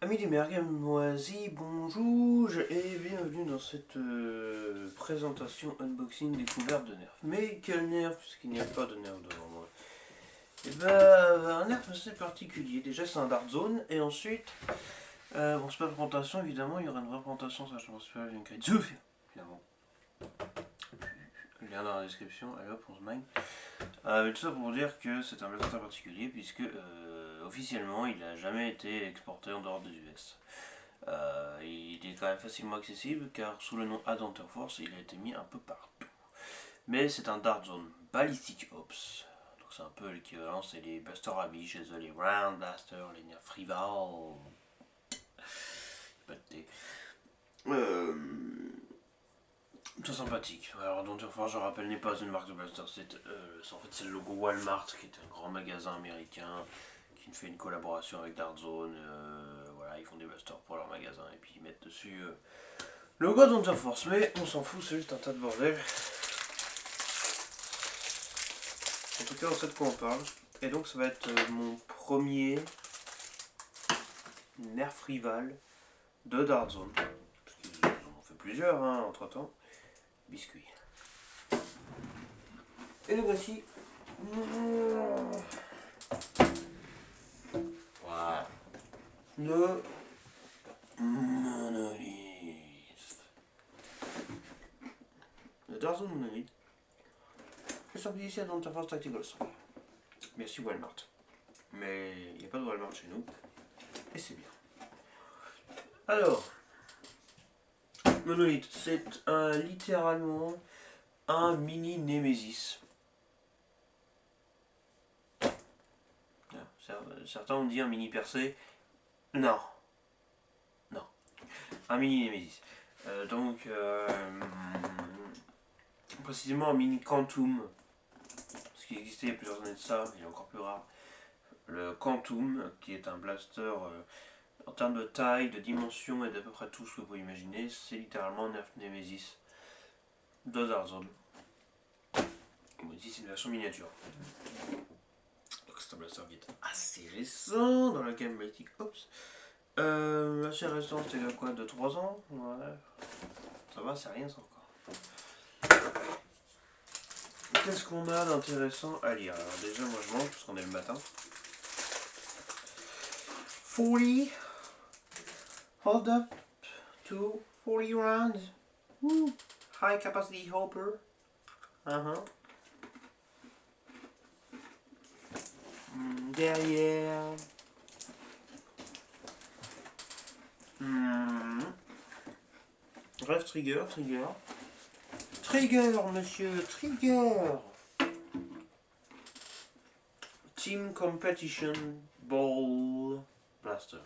Amis du Mergamoisi, bonjour et bienvenue dans cette présentation unboxing découverte de nerfs. Mais quel nerf, puisqu'il n'y a pas de nerf devant moi. Et un nerf assez particulier. Déjà c'est un Dark Zone, et ensuite, bon c'est pas de présentation évidemment, il y aura une vraie présentation, ça je pense pas, une Kaitsu, évidemment. Lien dans la description, allez hop on se mine. Mais tout ça pour dire que c'est un blaster particulier, puisque officiellement il n'a jamais été exporté en dehors des US. Il est quand même facilement accessible car sous le nom Adventure Force il a été mis un peu partout. Mais c'est un Dark Zone Ballistic Ops. Donc c'est un peu l'équivalent, c'est les Buster Abbey chez eux, les Round Blaster, les nerfs Rival. Pas de thé. Très sympathique. Alors Adventure Force, je rappelle, n'est pas une marque de blaster, en fait c'est le logo Walmart qui est un grand magasin américain qui fait une collaboration avec Dark Zone. Voilà, ils font des blasters pour leur magasin et puis ils mettent dessus le logo Adventure Force, mais on s'en fout, c'est juste un tas de bordel. En tout cas, on sait de quoi on parle. Et donc, ça va être mon premier nerf rival de Dark Zone. Parce qu'ils en ont fait plusieurs, hein, entre temps. Biscuit. Et le voici. Voilà. Le Monolith. Le Dark Zone Monolith. Je suis sorti ici à Adventure Force Tactical Strike. Merci Walmart. Mais il n'y a pas de Walmart chez nous. Et c'est bien. Alors, Monolith, c'est littéralement un mini Nemesis. Certains ont dit un mini percé. Non. Non. Un mini Nemesis. Précisément un mini Quantum. Ce qui existait il y a plusieurs années de ça, il est encore plus rare. Le Quantum, qui est un blaster en termes de taille, de dimension et d'à peu près tout ce que vous pouvez imaginer, c'est littéralement un Nerf Nemesis de Dark Zone. Ici c'est une version miniature. Donc c'est un blaster qui est assez récent dans la gamme Ballistic Ops. Assez récent, c'était quoi, de 3 ans? Ouais. Ça va, c'est rien ça encore. Qu'est-ce qu'on a d'intéressant à lire? Alors déjà moi je mange parce qu'on est le matin. 40 hold up to 40 rounds. Woo. High capacity hopper. Derrière. Bref, trigger. Trigger, monsieur, trigger. Team Competition Ball Blaster.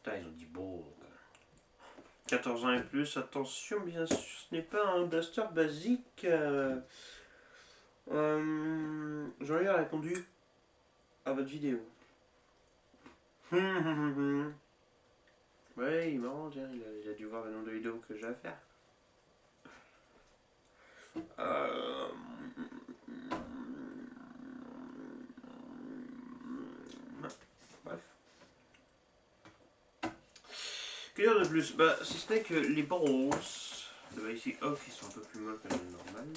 Putain, ils ont dit ball. 14 ans et plus, attention, bien sûr, ce n'est pas un blaster basique. J'aurais répondu à votre vidéo. Ouais, il est marrant, tiens, il a dû voir le nombre de vidéos que j'ai à faire. Bref. Que dire de plus? Si ce n'est que les balls de ici off, ils sont un peu plus molles que le normal.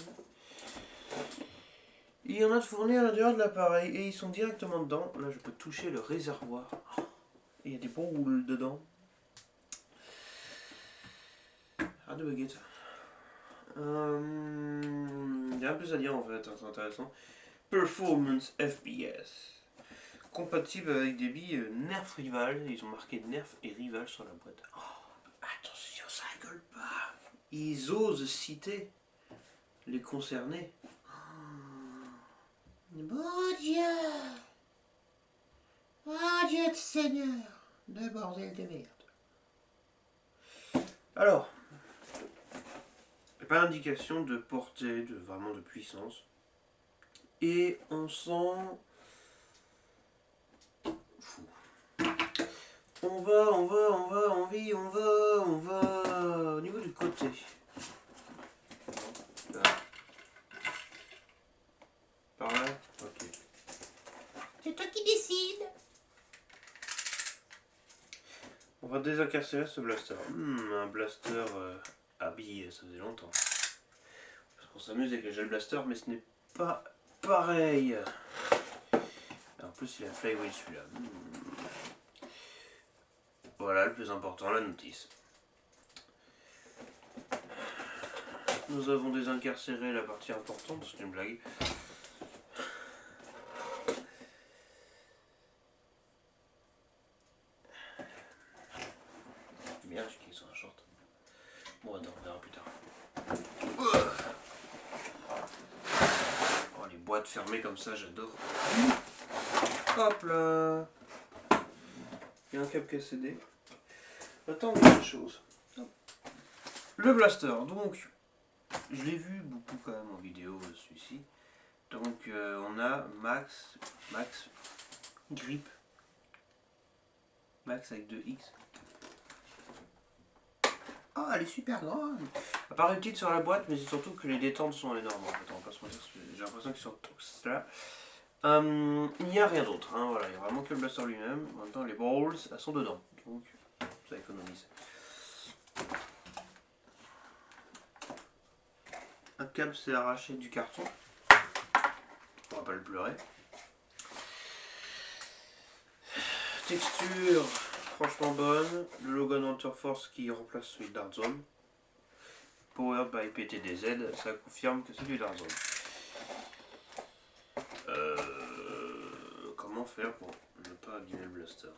Il y en a de fournis à l'intérieur de l'appareil et ils sont directement dedans. Là, je peux toucher le réservoir. Et il y a des boules dedans. Ah, de baguette. Il y a un peu plus à dire en fait, c'est intéressant. Performance FPS. Compatible avec des billes Nerf Rival. Ils ont marqué Nerf et Rival sur la boîte. Oh, attention, ça rigole pas. Ils osent citer les concernés. Bon Dieu! Oh Dieu de Seigneur! De bordel de merde. Alors, il n'y a pas d'indication de portée, vraiment de puissance. Et on sent fou. On va au niveau du côté. Là. Par là? Ok. C'est toi qui décides. On va désincarcérer ce blaster. Un blaster habillé, ça faisait longtemps. Parce qu'on s'amuse avec les gel blaster, mais ce n'est pas pareil. En plus, il a flywheel celui-là. Voilà le plus important, la notice. Nous avons désincarcéré la partie importante, c'est une blague. Bien, je clique sur un short. Bon, attends, on verra plus tard. Oh, les boîtes fermées comme ça, j'adore. Hop là. Il y a un câble qui a cédé. Attends, il y a une chose. Le blaster, donc, je l'ai vu beaucoup quand même en vidéo, celui-ci. Donc, on a Max Grip. Max avec 2X. Oh, elle est super grande. Elle paraît petite sur la boîte, mais c'est surtout que les détentes sont énormes. En fait, on va pas se mentir, j'ai l'impression qu'ils sont tous là. Il n'y a rien d'autre, hein, voilà, il n'y a vraiment que le blaster lui-même. En même temps, les balls, elles sont dedans, donc ça économise. Un câble s'est arraché du carton. On va pas le pleurer. Texture franchement bonne. Le Logan Hunter Force qui remplace celui de Dark Zone. Powered by PTDZ, ça confirme que c'est du Dark Zone. Comment faire pour ne pas abîmer le blaster?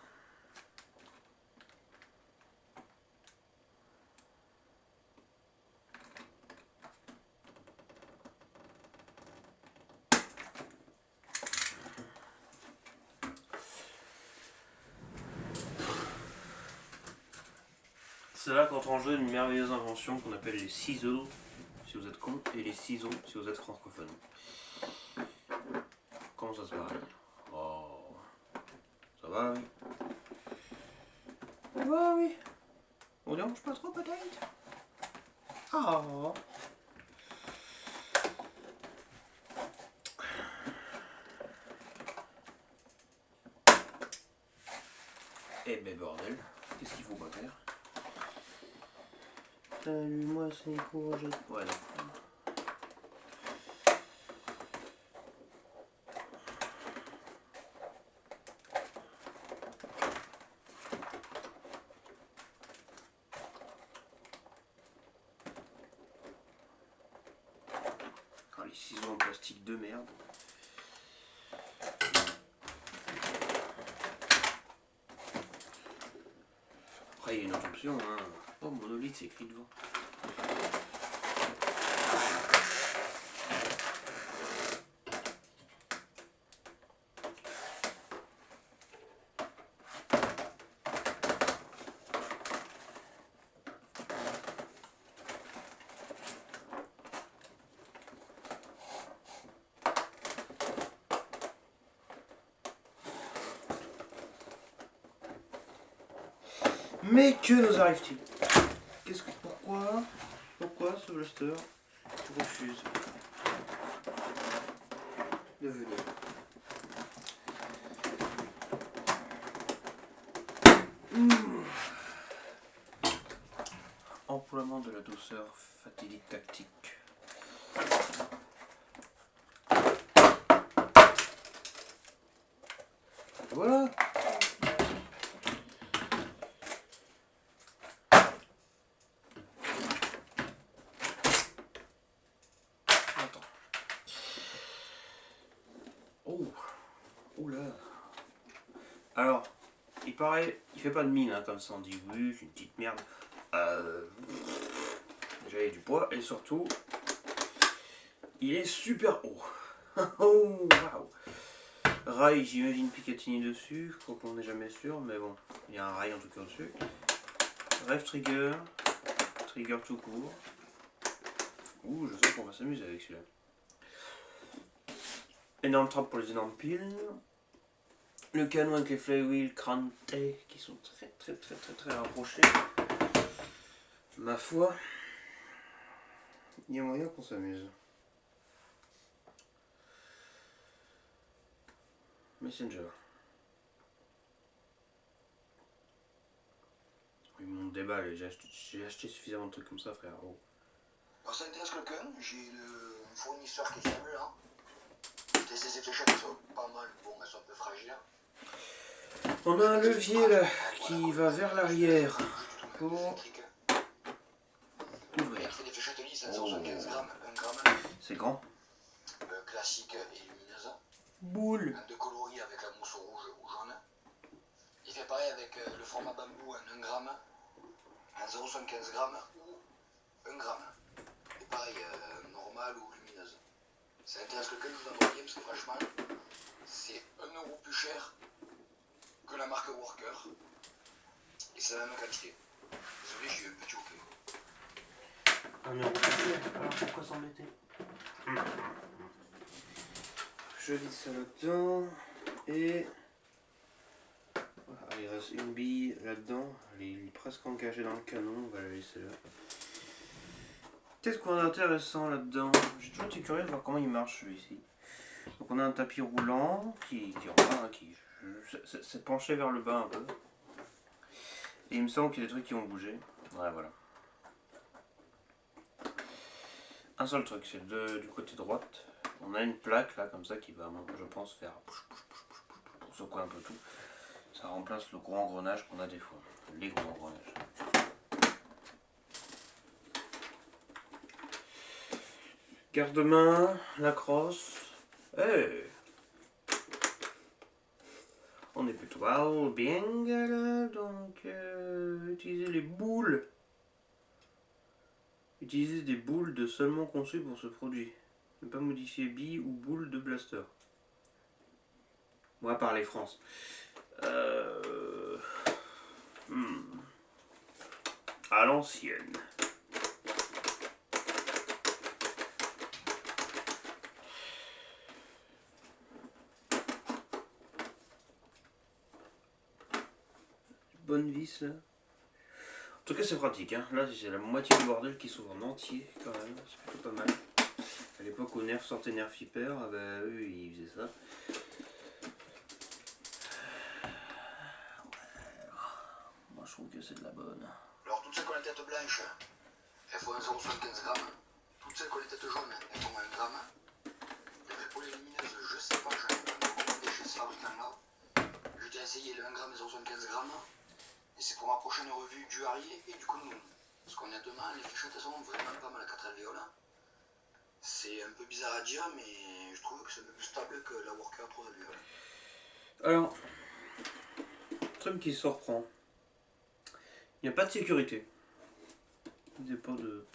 C'est là qu'entre en jeu une merveilleuse invention qu'on appelle les ciseaux, si vous êtes con, et les ciseaux, si vous êtes francophone. Comment ça se passe? Oh, ça va, oui. Ça va, oui. On dérange pas trop, peut-être? Oh. Eh ben bordel, qu'est-ce qu'il faut pas faire? Salut, moi c'est courgette. Ouais, non. Oh, les ciseaux en plastique de merde. Après, il y a une autre option, hein. Oh, monolithe, c'est écrit devant. Mais que nous arrive-t-il? Pourquoi ce blaster refuse de venir? Emploiement de la douceur fatidique tactique. Voilà. Attends. Oh là. Alors, il paraît, il fait pas de mine, hein, comme ça on dit oui, c'est une petite merde. Déjà il y a du poids et surtout, il est super haut. Oh waouh. Rail, j'imagine Picatinny dessus, je crois qu'on n'est jamais sûr, mais bon, il y a un rail en tout cas au-dessus. Rêve trigger tout court. Ouh, je sens qu'on va s'amuser avec celui-là. Énorme trappe pour les énormes piles. Le canon avec les flywheels crantés qui sont très rapprochés. Ma foi, il y a moyen qu'on s'amuse. Messenger. déballe. J'ai acheté suffisamment de trucs comme ça, frère. Oh. Alors ça intéresse quelqu'un, j'ai un fournisseur qui est fiable là. J'ai testé ces fléchettes, elles sont pas mal, bon elles sont un peu fragiles. On a un levier là qui va vers l'arrière pour ouvrir. Il fait des fléchettes lisses à 0,75 grammes, 1 gramme. C'est grand. Classique et lumineuse. Boule. De coloris avec la mousse rouge ou jaune. Il fait pareil avec le format bambou en 1 gramme, en 0,75 grammes ou 1 gramme. Et pareil, normal ou lumineuse. Ça intéresse lequel je vous envoie parce que franchement, c'est 1 euro plus cher que la marque Worker. Et c'est la même quantité. Désolé, j'ai eu un petit OK. 1 euro plus cher. Alors pourquoi s'embêter? Je lis ça là-dedans. Et. Ah, il reste une bille là-dedans. Il est presque engagé dans le canon. On va la laisser là. Qu'est-ce qu'on a d'intéressant là-dedans? J'ai toujours été curieux de voir comment il marche celui-ci. Donc on a un tapis roulant qui s'est penché vers le bas un peu. Et il me semble qu'il y a des trucs qui ont bougé. Ouais, voilà. Un seul truc, c'est du côté droite. On a une plaque là comme ça qui va, je pense, faire pour secouer un peu tout. Ça remplace le gros engrenage qu'on a des fois. Les gros engrenages. Garde-main, la crosse. Hey, on est plutôt bien là, donc utiliser les boules. Utiliser des boules seulement conçues pour ce produit. Ne pas modifier billes ou boules de blaster. On va parler France. À l'ancienne. Bonne vis là. En tout cas c'est pratique, hein. Là c'est la moitié du bordel qui s'ouvre en entier quand même, c'est plutôt pas mal. À l'époque où Nerf sortait Nerf Hyper, ah bah, eux ils faisaient ça. Ouais. Moi je trouve que c'est de la bonne. Alors toutes celles qui ont la tête blanche, elles font 1,75 grammes. Toutes celles qui ont la tête jaune, elles font 1 gramme. Et après pour les lumineuses, je sais pas, j'en ai pas encore commandé chez ce fabricant là. J'ai déjà essayé le 1 gramme et 0,75 grammes. Et c'est pour ma prochaine revue du Harrier et du Kunlun. Parce qu'on a demain, les fléchettes elles sont vraiment pas mal à 4 alvéoles. C'est un peu bizarre à dire, mais je trouve que c'est un peu plus stable que la Worker 3 alvéoles. Alors, truc qui surprend. Il n'y a pas de sécurité. Il n'y a pas de...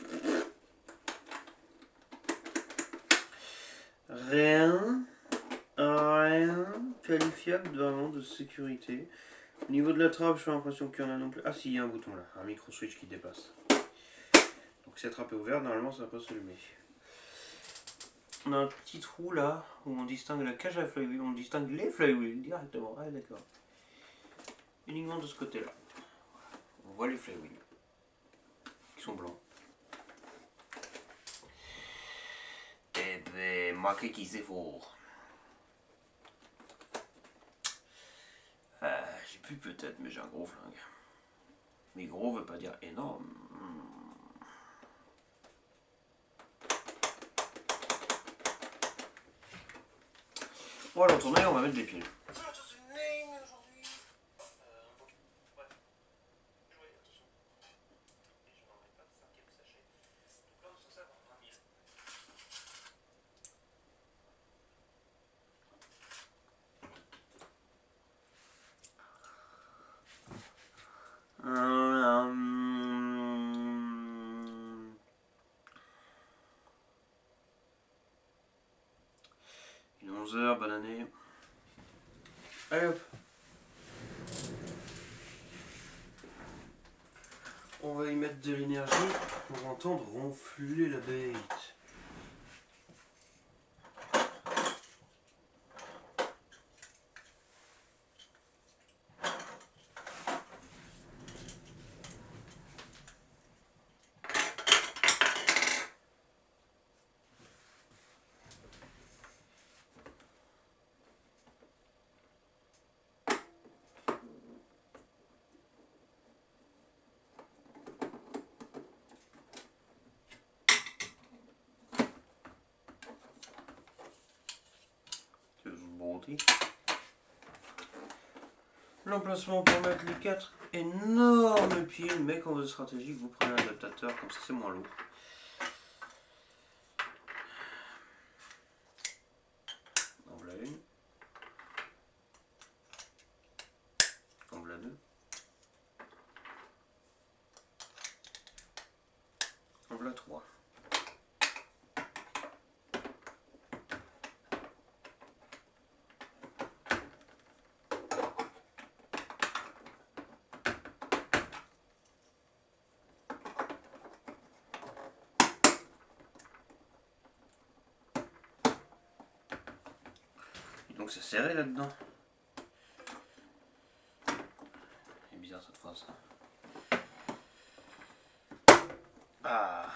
Rien qualifiable vraiment de sécurité. Au niveau de la trappe, j'ai l'impression qu'il y en a non plus. Ah si, il y a un bouton là, un micro switch qui dépasse. Donc si la trappe est ouverte, normalement ça va pas s'allumer. On a un petit trou là où on distingue la cage à flywheel, on distingue les flywheels directement. Ah d'accord. Uniquement de ce côté-là. On voit les flywheels qui sont blancs. Et ben, marqué qui c'est fort. J'ai plus peut-être, mais j'ai un gros flingue. Mais gros veut pas dire énorme. On va l'entourner, on va mettre des piles. Il est 11h, bonne année. Allez hop. On va y mettre de l'énergie pour entendre ronfler la bête. monter. L'emplacement pour mettre les 4 énormes piles, mais quand vous êtes stratégique, vous prenez un adaptateur, comme ça c'est moins lourd. En voilà une. En voilà deux. En voilà trois. Donc c'est serré là-dedans. C'est bizarre cette phrase. Ah.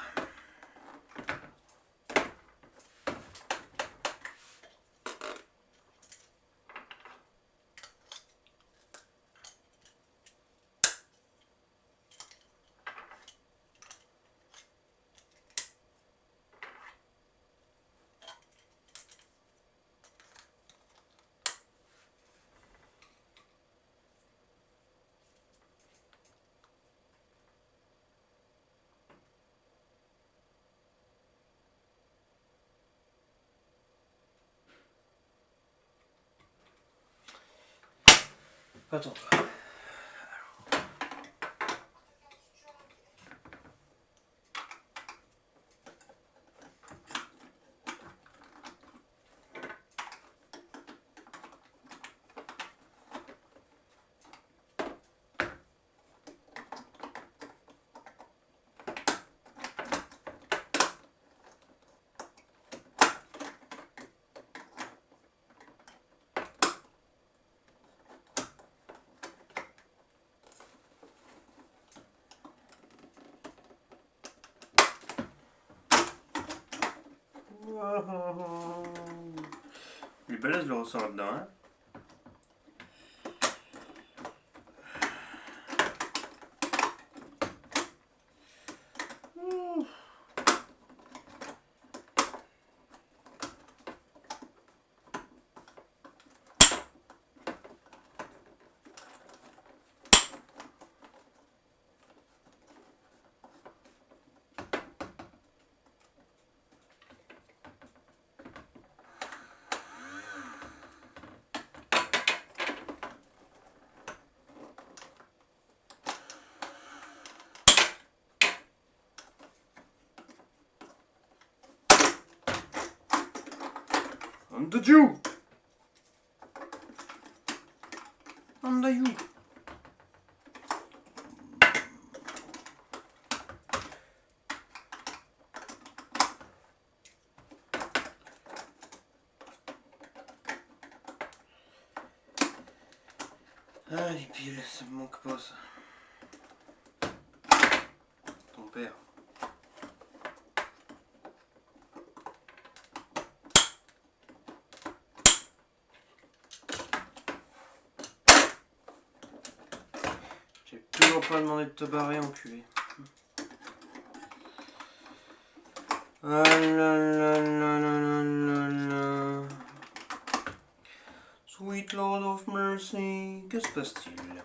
Attends. Il est balèze le ressort là-dedans, hein. On the Jew! On the you! Ah, les piles, ça me manque pas ça. Ton père. J'ai toujours pas demandé de te barrer, enculé. Ah là là là là là là là. Sweet Lord of Mercy, que se passe-t-il?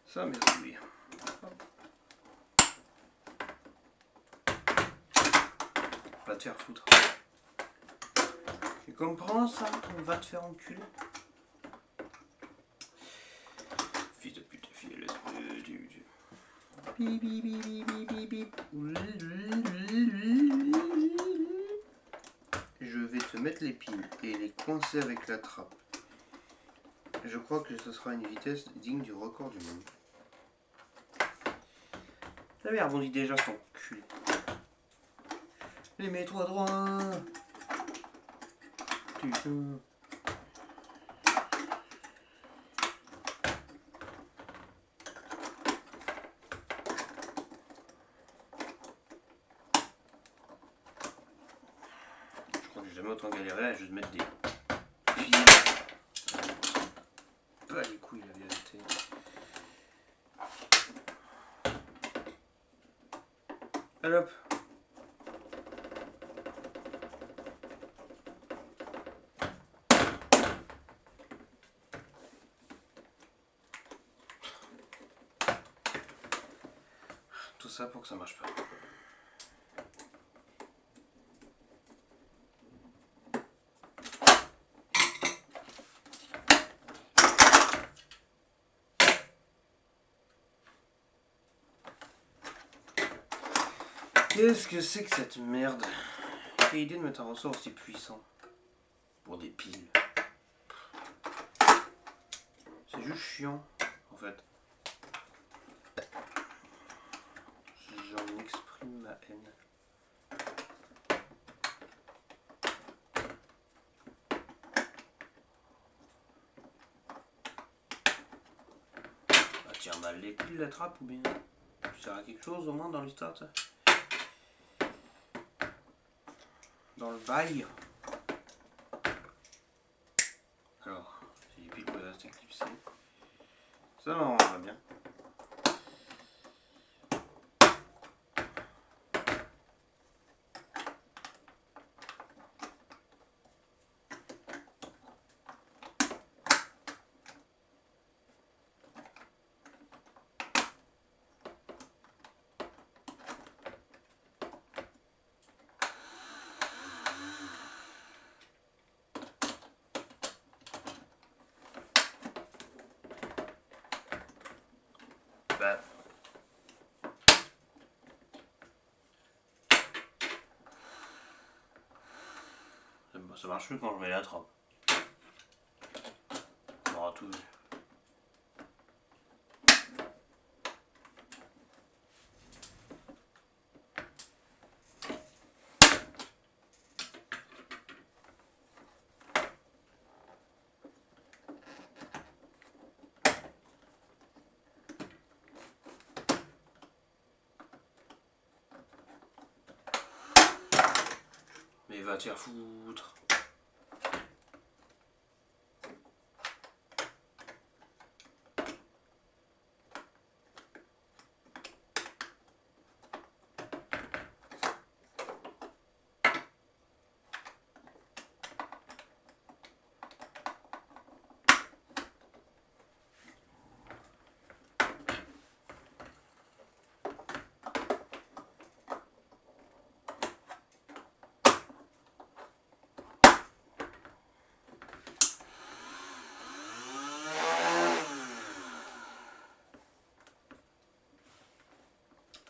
Ça merci. Va te faire foutre. Tu comprends ça? On va te faire enculer. Fils de pute, fille l'esprit. Bip bip bip bip bip bip. Je vais te mettre les piles et les coincer avec la trappe. Je crois que ce sera une vitesse digne du record du monde. La merde, on dit déjà son cul. Les mets-toi droit. Putain. Je crois que j'ai jamais autant galéré à juste mettre des piles. Pas les couilles la vérité. Allez hop. ça pour que ça marche pas. Qu'est-ce que c'est que cette merde? Quelle idée de mettre un ressort aussi puissant pour des piles. C'est juste chiant en fait. J'en exprime ma haine. Bah tiens mal les piles la trappe ou bien tu sers à quelque chose au moins dans l'histoire ça? Dans le bail. Alors, si les piles peuvent rester clipsées. Ça va bien. Bah. Ça marche plus quand je mets la trappe. On aura tout vu. Mais va te faire foutre.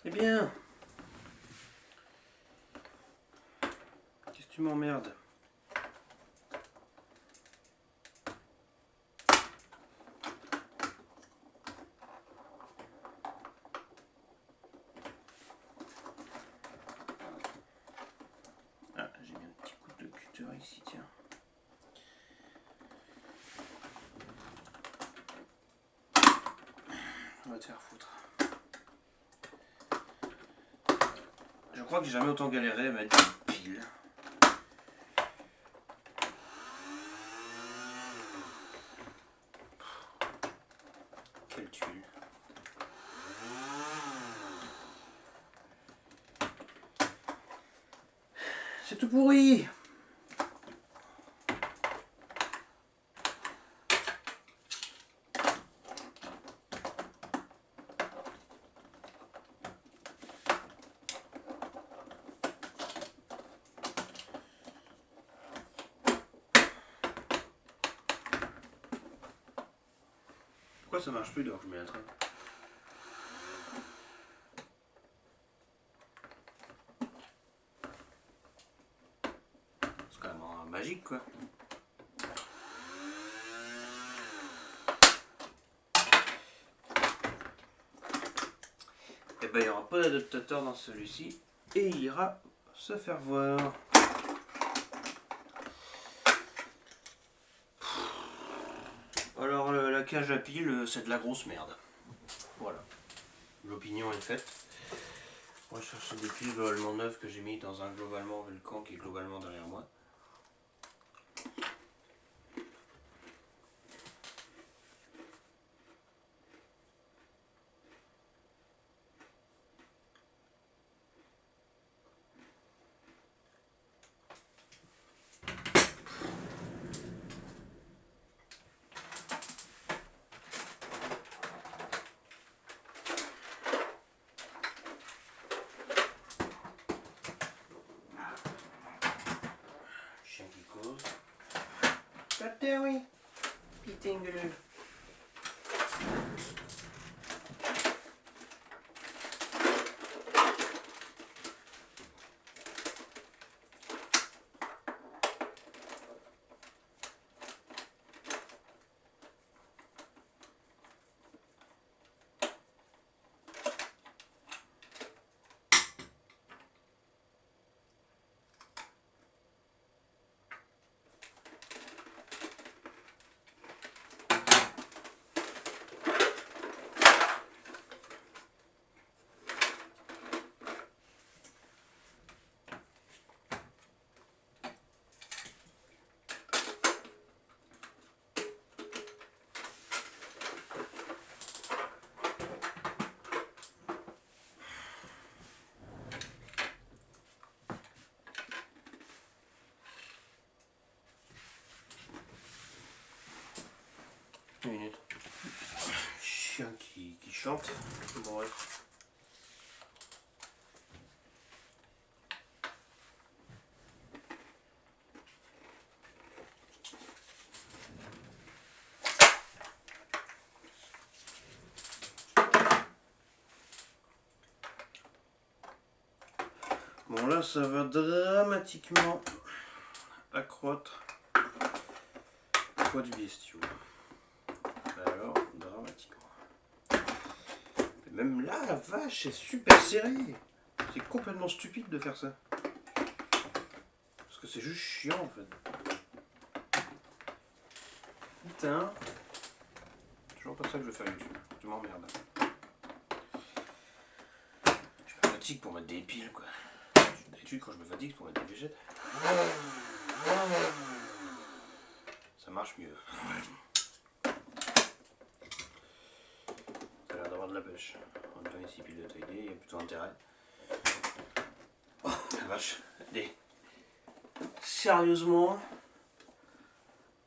Eh bien, qu'est-ce que tu m'emmerdes? Ah, j'ai mis un petit coup de cutter ici, tiens. On va te faire foutre. Je crois que j'ai jamais autant galéré à mettre des piles. Quelle tuile. C'est tout pourri. Pourquoi ça marche plus alors que je mets la trappe? C'est quand même magique quoi. Et ben il n'y aura pas d'adaptateur dans celui-ci et il ira se faire voir. Alors la cage à piles c'est de la grosse merde. Voilà. L'opinion est faite. On va chercher des piles globalement neuves que j'ai mis dans un globalement Vulcan qui est globalement derrière moi. There oui. Petit gueule. Une minute. Chien qui chante. Bon, bref. Bon là ça va dramatiquement accroître le poids du bestiau. Alors, dramatiquement. Et même là, la vache est super serrée. C'est complètement stupide de faire ça. Parce que c'est juste chiant en fait. Putain. C'est toujours pas ça que je veux faire YouTube. Tu m'emmerdes. Je me fatigue pour mettre des piles quoi. D'habitude quand je me fatigue c'est pour mettre des végètes. Ça marche mieux. Ça a l'air d'avoir de la pêche. En même temps ici pile de taille D, il y a plutôt intérêt. Oh la vache. Allez. Sérieusement,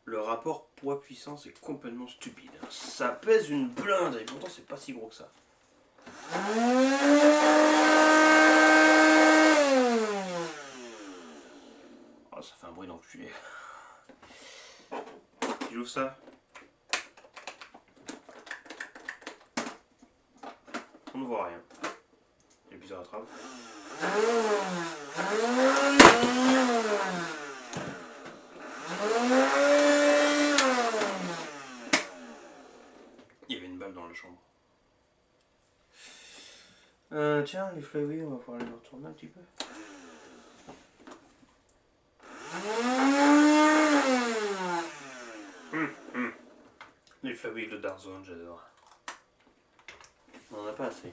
le rapport poids-puissance est complètement stupide. Ça pèse une blinde et pourtant c'est pas si gros que ça. Oh, ça fait un bruit d'enculé. J'ouvre ça. On ne voit rien. Et puis ça rattrape. Il y avait une balle dans la chambre. Tiens, les flavis, on va pouvoir les retourner un petit peu. Les flavis de Darzone, j'adore. On n'en a pas assez.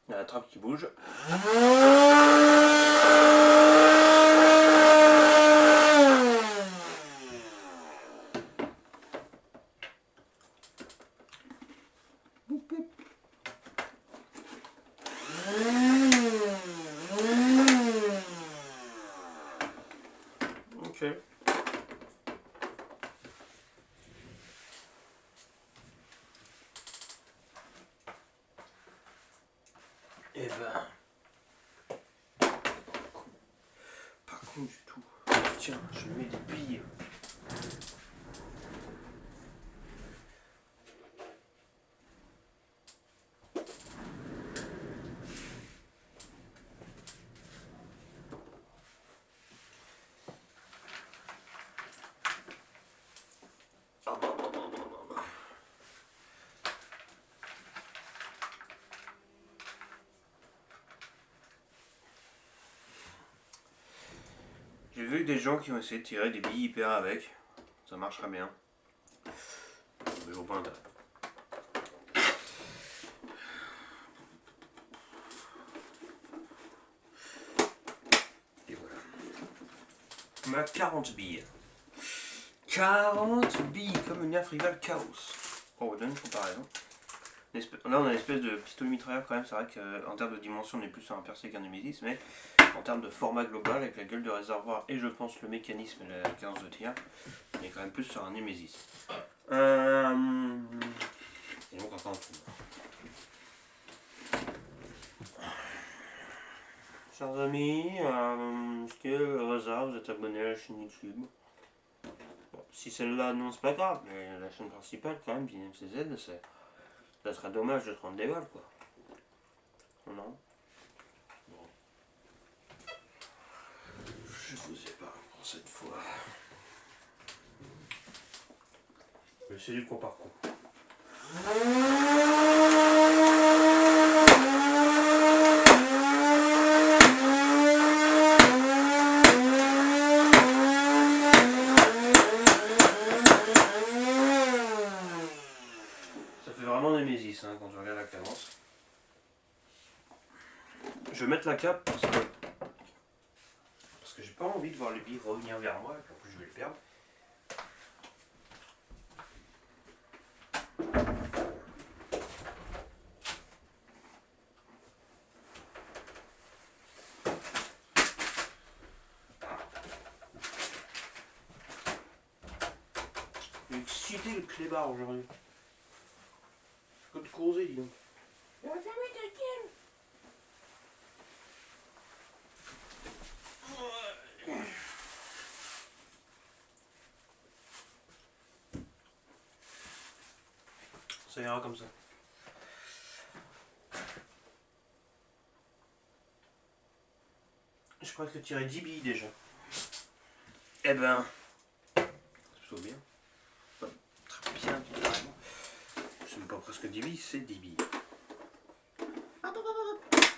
Il y a la trappe qui bouge. Ok. Eh ben, pas con du tout. Tiens, je mets des billes. J'ai vu des gens qui ont essayé de tirer des billes hyper avec. Ça marcherait bien. Mais je vois pas l'intérêt. Et voilà. On a 40 billes. 40 billes comme une Afrival Chaos. Oh, on donne une comparaison. Là on a une espèce de pistolet mitrailleur quand même, c'est vrai qu'en termes de dimension on est plus sur un Percé qu'un Nemesis, mais en termes de format global, avec la gueule de réservoir et je pense le mécanisme et la cadence de tir, on est quand même plus sur un Nemesis. Et donc encore un tour. chers amis, est-ce que au hasard vous êtes abonné à la chaîne YouTube? Bon, si celle-là, non, c'est pas grave, mais la chaîne principale, quand même, BNMCZ, ça serait dommage de se rendre des vols, quoi. Non? Bon. Je vous épargne pour cette fois. Mais c'est du coup par coup. Ça fait vraiment Némésis hein, quand je regarde la cadence. Je vais mettre la cape parce que j'ai pas envie de voir le billes revenir vers moi et puis en plus je vais le perdre. J'ai excité le clébard aujourd'hui. Je peux te causer, dis donc. Ça ira comme ça. J'ai presque tiré 10 billes déjà. Eh ben, c'est plutôt bien. Enfin, très bien, carrément. C'est même pas presque 10 billes, c'est 10 billes.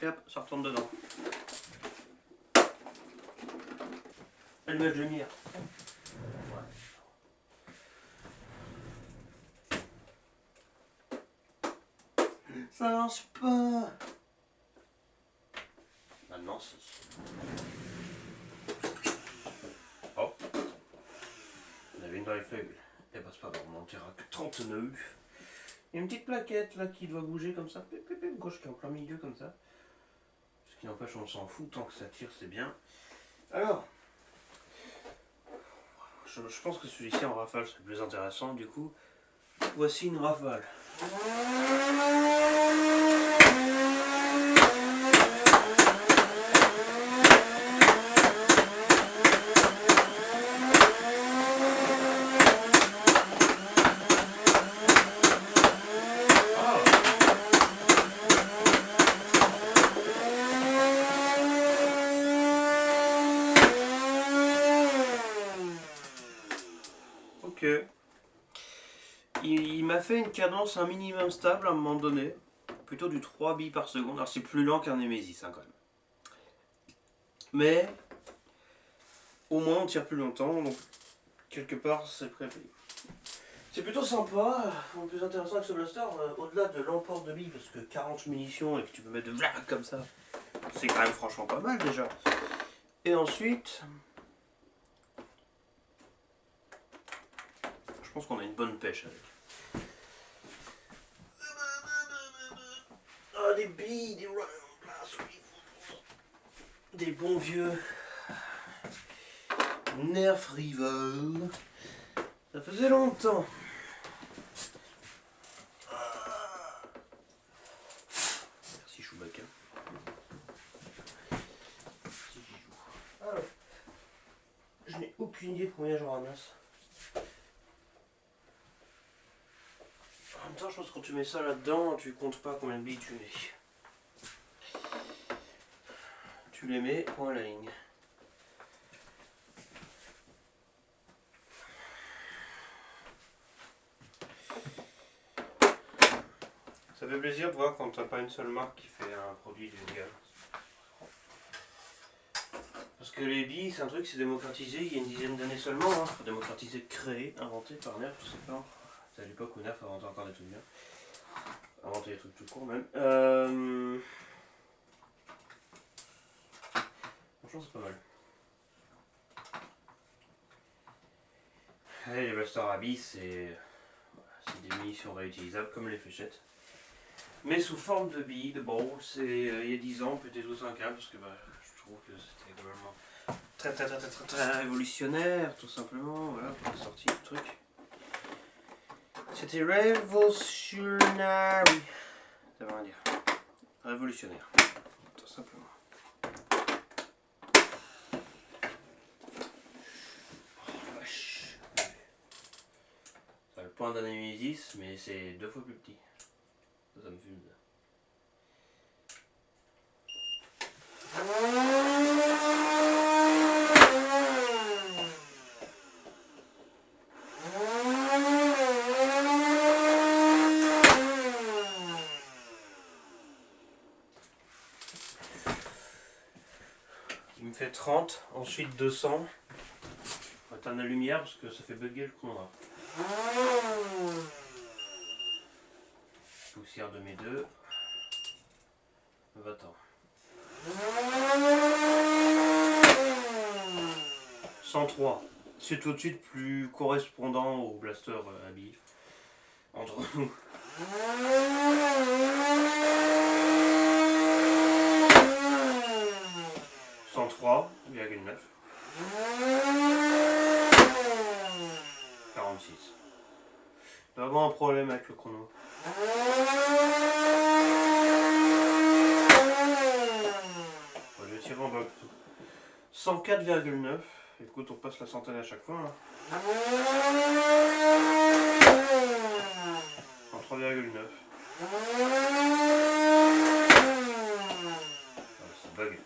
Et hop, ça retourne dedans. Allumage de lumière. Ça lance pas. Maintenant, si. Hop. On avait une dans les feuilles. Eh ben, c'est pas grave, on en tirera que 39. Il y a une petite plaquette là qui doit bouger comme ça. Gauche qui est en plein milieu comme ça. Ce qui n'empêche, on s'en fout. Tant que ça tire, c'est bien. Alors. Je pense que celui-ci en rafale c'est le plus intéressant. Du coup, voici une rafale. Ok. Il m'a fait une cadence un minimum stable à un moment donné. Plutôt du 3 billes par seconde. Alors c'est plus lent qu'un Némésis hein, quand même. Mais au moins on tire plus longtemps. Donc quelque part c'est prêt à payer. C'est plutôt sympa. Le plus intéressant avec ce blaster, au-delà de l'emport de billes, parce que 40 munitions et que tu peux mettre de vlac comme ça, c'est quand même franchement pas mal déjà. Et ensuite, je pense qu'on a une bonne pêche avec. Ah, des billes, des round blast, des bons vieux Nerf Rival. Ça faisait longtemps. Merci Chewbacca. Merci Gijou. Alors, je n'ai aucune idée de combien je ramasse. En même temps, je pense que quand tu mets ça là-dedans, tu comptes pas combien de billes tu mets. Tu les mets, point à la ligne. Ça fait plaisir de voir quand t'as pas une seule marque qui fait un produit d'une gamme. Parce que les billes, c'est un truc qui s'est démocratisé il y a une dizaine d'années seulement. Hein. Démocratisé, créé, inventé par Nerf, je sais pas. C'est à l'époque où Nerf inventait encore des trucs bien. Inventé des trucs tout court même. Franchement, c'est pas mal. Allez, les blasters à billes, c'est des munitions réutilisables comme les fléchettes. Mais sous forme de billes, de balles, c'est il y a 10 ans, peut-être aussi un câble, parce que je trouve que c'était globalement très révolutionnaire, tout simplement, voilà, pour la sortie du truc. C'était révolutionnaire. Ça veut rien dire. Révolutionnaire, tout simplement. pas un Nemesis, mais c'est 2 fois plus petit. Ça me fume. Il me fait 30, ensuite 200. On va éteindre la lumière parce que ça fait bugger le con là. Poussière de mes deux. Va-t'en. 103. C'est tout de suite plus correspondant au blaster habillé. Entre nous. 103,9. 46. Vraiment un problème avec le chrono. Bon, je vais tirer en bloc. 104,9. Écoute, on passe la centaine à chaque fois. Hein. 103,9. Ça bug.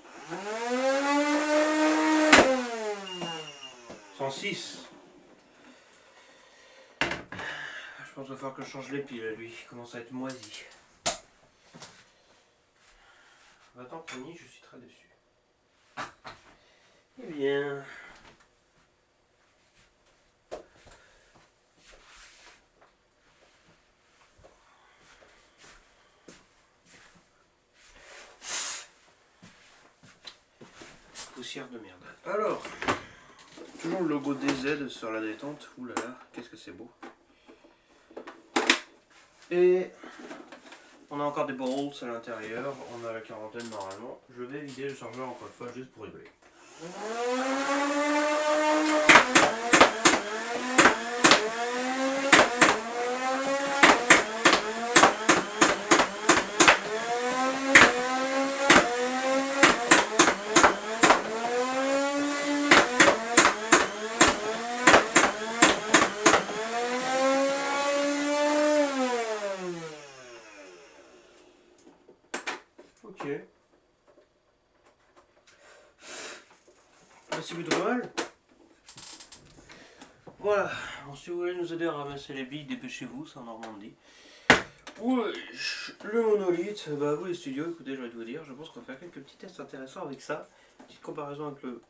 106. Je pense qu'il va falloir que je change les piles, lui. Il commence à être moisi. Va-t'en, Pony, je suis très déçu. Eh bien... poussière de merde. Alors, toujours le logo DZ sur la détente. Ouh là là, qu'est-ce que c'est beau. Et on a encore des bolts à l'intérieur. On a la quarantaine normalement. Je vais vider le chargeur encore une fois juste pour rigoler. Ok. Merci Goudrel. Voilà. Bon, si vous voulez nous aider à ramasser les billes, dépêchez-vous, c'est en Normandie. Ouais, le monolithe, bah vous les studios, écoutez, j'aurais dû vous dire, je pense qu'on va faire quelques petits tests intéressants avec ça. Petite comparaison avec le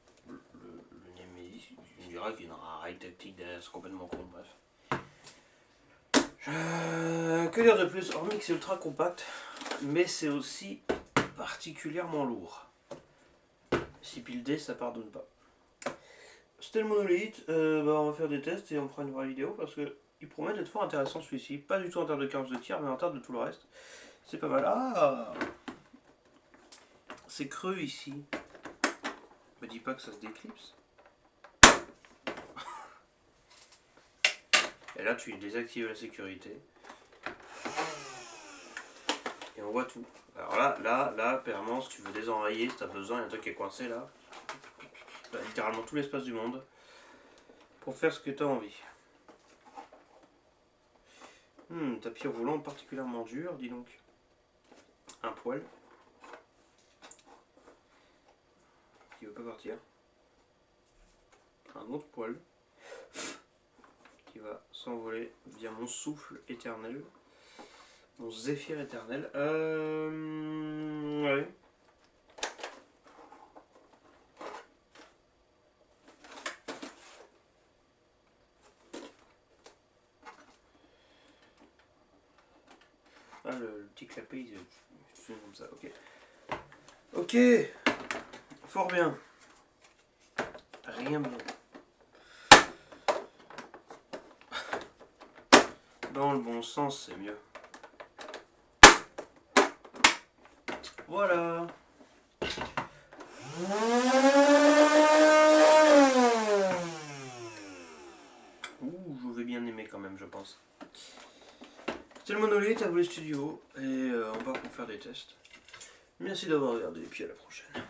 Nemesis, je dirais qu'il y a un rail tactique derrière, c'est complètement con, bref. Que dire de plus, hormis que c'est ultra compact, mais c'est aussi particulièrement lourd. Si pile D, ça pardonne pas. C'était le monolithe, on va faire des tests et on fera une vraie vidéo parce que il promet d'être fort intéressant celui-ci. Pas du tout en termes de carence de tir, mais en termes de tout le reste. C'est pas mal. Ah, c'est creux ici. Me dis pas que ça se déclipse. Et là, tu désactives la sécurité. Et on voit tout. Alors là, clairement, si tu veux désenrayer, si tu as besoin, il y a un truc qui est coincé là. Tu as littéralement tout l'espace du monde pour faire ce que tu as envie. Tapis roulant particulièrement dur, dis donc. Un poil. Qui veut pas partir. Un autre poil. Qui va s'envoler via mon souffle éternel. Mon zéphyr éternel. Ouais. Ah, le petit clapet, il se comme ça, ok. Ok, fort bien. Rien bien. Dans le bon sens, c'est mieux. Voilà. Ouh, je vais bien aimer quand même, je pense. C'est le monolithe, à vous les studios, et on va pour faire des tests. Merci d'avoir regardé, et puis à la prochaine.